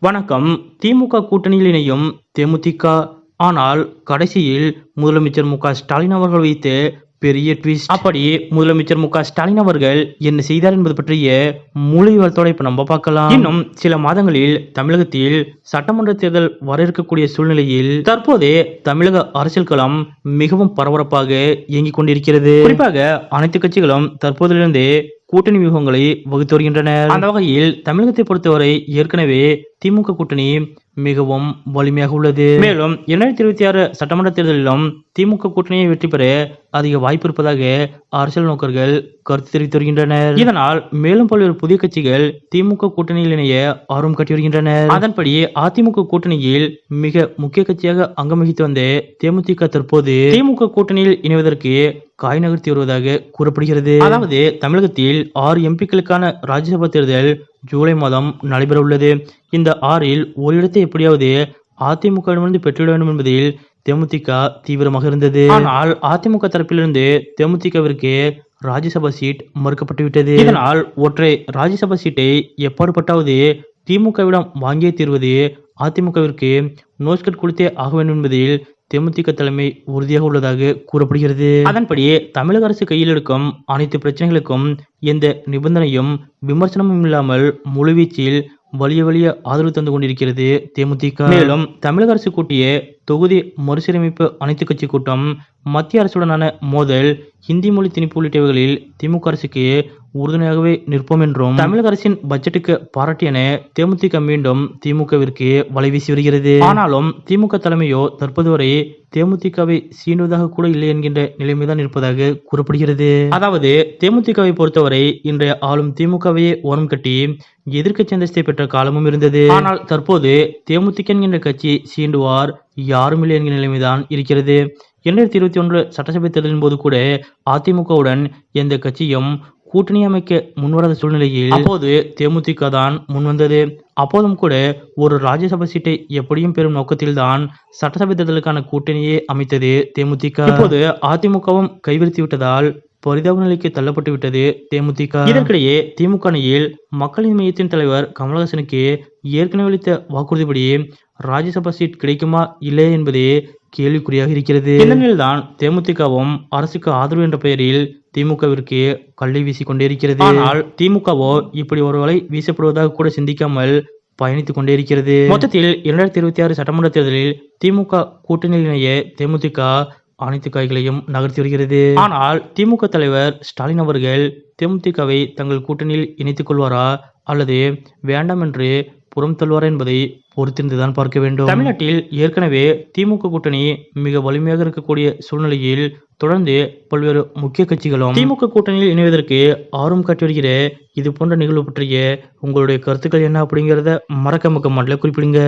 வணக்கம். திமுக கூட்டணியில் இணையும் தேமுதிக. ஆனால் கடைசியில் முதலமைச்சர் மு.க.ஸ்டாலின் அவர்கள் வைத்த பெரிய ட்விஸ்ட். அப்படி முதலமைச்சர் மு.க.ஸ்டாலின் அவர்கள் என்ன செய்தார் என்பது பற்றிய முழு விவரத்தோட இப்ப நம்ம பார்க்கலாம். இன்னும் சில மாதங்களில் தமிழகத்தில் சட்டமன்ற தேர்தல் வர இருக்கக்கூடிய சூழ்நிலையில் தற்போது தமிழக அரசியல் களம் மிகவும் பரபரப்பாக இயங்கிக் கொண்டிருக்கிறது. குறிப்பாக அனைத்து கட்சிகளும் தற்போதிலிருந்து கூட்டணி வியூகங்களை வகுத்து வருகின்றனர். அந்த வகையில் தமிழகத்தை பொறுத்தவரை ஏற்கனவே திமுக கூட்டணி மிகவும் வலிமையாக உள்ளது. மேலும் 2026 சட்டமன்ற தேர்தலிலும் திமுக கூட்டணியை வெற்றி பெற அதிக வாய்ப்பு இருப்பதாக அரசியல் நோக்கர்கள் கருத்து தெரிவித்து வருகின்றனர். இதனால் மேலும் பல்வேறு புதிய கட்சிகள் திமுக கூட்டணியில் இணைய ஆர்வம் காட்டி வருகின்றனர். அதன்படி அதிமுக கூட்டணியில் மிக முக்கிய கட்சியாக அங்கம் வகித்து வந்த தேமுதிக தற்போது திமுக கூட்டணியில் இணைவதற்கு காய் நகர்த்தி வருவதாக கூறப்படுகிறது. அதாவது தமிழகத்தில் 6 எம்பிக்களுக்கான ராஜ்யசபா தேர்தல் ஜூலை மாதம் நடைபெற உள்ளது. இந்த 6ல் ஒரு இடத்தை எப்படியாவது அதிமுகவிடமிருந்து பெற்றுவிட வேண்டும் என்பதில் தேமுதிக தீவிரமாக இருந்தது. ஆனால் அதிமுக தரப்பிலிருந்து தேமுதிகவிற்கு ராஜ்யசபா சீட் மறுக்கப்பட்டுவிட்டது. இதனால் ஒற்றை ராஜ்யசபா சீட்டை எப்பாடுபட்டாவது திமுகவிடம் வாங்கியே தீர்வது அதிமுகவிற்கு நோஸ்கட் கொடுத்தே ஆக வேண்டும் என்பதில் தேமுதிக தலைமை உறுதியாக உள்ளதாக கூறப்படுகிறது. அதன்படி தமிழக அரசு கையில் எடுக்கும் அனைத்து பிரச்சனைகளுக்கும் எந்த நிபந்தனையும் விமர்சனமும் இல்லாமல் முழுவீச்சில் வலிய ஆதரவு தந்து கொண்டிருக்கிறது தேமுதிக. மேலும் தமிழக அரசு கூட்டிய தொகுதி மறுசீரமைப்பு அனைத்து கட்சி கூட்டம், மத்திய அரசுடனான மோதல், ஹிந்தி மொழி திணிப்பு உள்ளிட்டவைகளில் திமுக அரசுக்கு உறுதுணையாகவே நிற்போம் என்றும் தமிழக அரசின் பட்ஜெட்டுக்கு பாராட்டியென தேமுதிக மீண்டும் திமுகவிற்கு வலை வீசி வருகிறது. ஆனாலும் திமுக தலைமையோ தற்போது வரை தேமுதிகவை சீண்டுவதாக கூட இல்லை என்கின்ற நிலைமைதான் இருப்பதாக கூறப்படுகிறது. அதாவது தேமுதிகவை பொறுத்தவரை இன்றைய ஆளும் திமுகவையே ஓரம் கட்டி எதிர்க்கட்சி அந்தஸ்தை பெற்ற காலமும் இருந்தது. ஆனால் தற்போது தேமுதிக என்கின்ற கட்சி சீண்டுவார் யாரும் இல்லை என்கிற நிலைமைதான் இருக்கிறது. 2021 சட்டசபை தேர்தலின் போது கூட அதிமுகவுடன் எந்த கட்சியும் கூட்டணி அமைக்க முன்வராத சூழ்நிலையில் அப்போது தேமுதிக தான் முன்வந்தது. அப்போதும் கூட ஒரு ராஜ்யசபா சீட்டை எப்படியும் பெறும் நோக்கத்தில்தான் சட்டசபை தேர்தலுக்கான கூட்டணியே அமைத்தது தேமுதிக. இப்போது அதிமுகவும் கைவிரித்து விட்டதால் பரிதாப நிலைக்கு தள்ளப்பட்டு விட்டது தேமுதிக. இதற்கிடையே திமுக அணியில் மக்களின் மையத்தின் தலைவர் கமலஹாசனுக்கு ஏற்கனவே அளித்த வாக்குறுதிப்படி ராஜ்யசபா சீட் கிடைக்குமா இல்லையா என்பதே கேள்விக்குறியாக இருக்கிறது. இந்த நிலையில்தான் தேமுதிகவும் அரசுக்கு ஆதரவு என்ற பெயரில் திமுகவிற்கு கல்லை வீசிக் கொண்டே இருக்கிறது. ஆனால் திமுகவோ இப்படி ஒரு வலை வீசப்படுவதாக கூட சிந்திக்காமல் பயணித்துக் கொண்டே இருக்கிறது. மொத்தத்தில் 2026 சட்டமன்ற தேர்தலில் திமுக கூட்டணியில் இணைய தேமுதிக அனைத்து காய்களையும் நகர்த்தி வருகிறது. ஆனால் திமுக தலைவர் ஸ்டாலின் அவர்கள் தேமுதிகவை தங்கள் கூட்டணியில் இணைத்துக் கொள்வாரா அல்லது வேண்டாம் என்று புறம் தள்ளுவாரா என்பதை பொறுத்திருந்துதான் பார்க்க வேண்டும். தமிழ்நாட்டில் ஏற்கனவே திமுக கூட்டணி மிக வலிமையாக இருக்கக்கூடிய சூழ்நிலையில் தொடர்ந்து பல்வேறு முக்கிய கட்சிகளும் திமுக கூட்டணியில் இணைவதற்கு ஆர்வம் காட்டி வருகிற இது போன்ற நிகழ்வு பற்றிய உங்களுடைய கருத்துக்கள் என்ன அப்படிங்கிறத மறக்காம கமெண்ட்ல குறிப்பிடுங்க.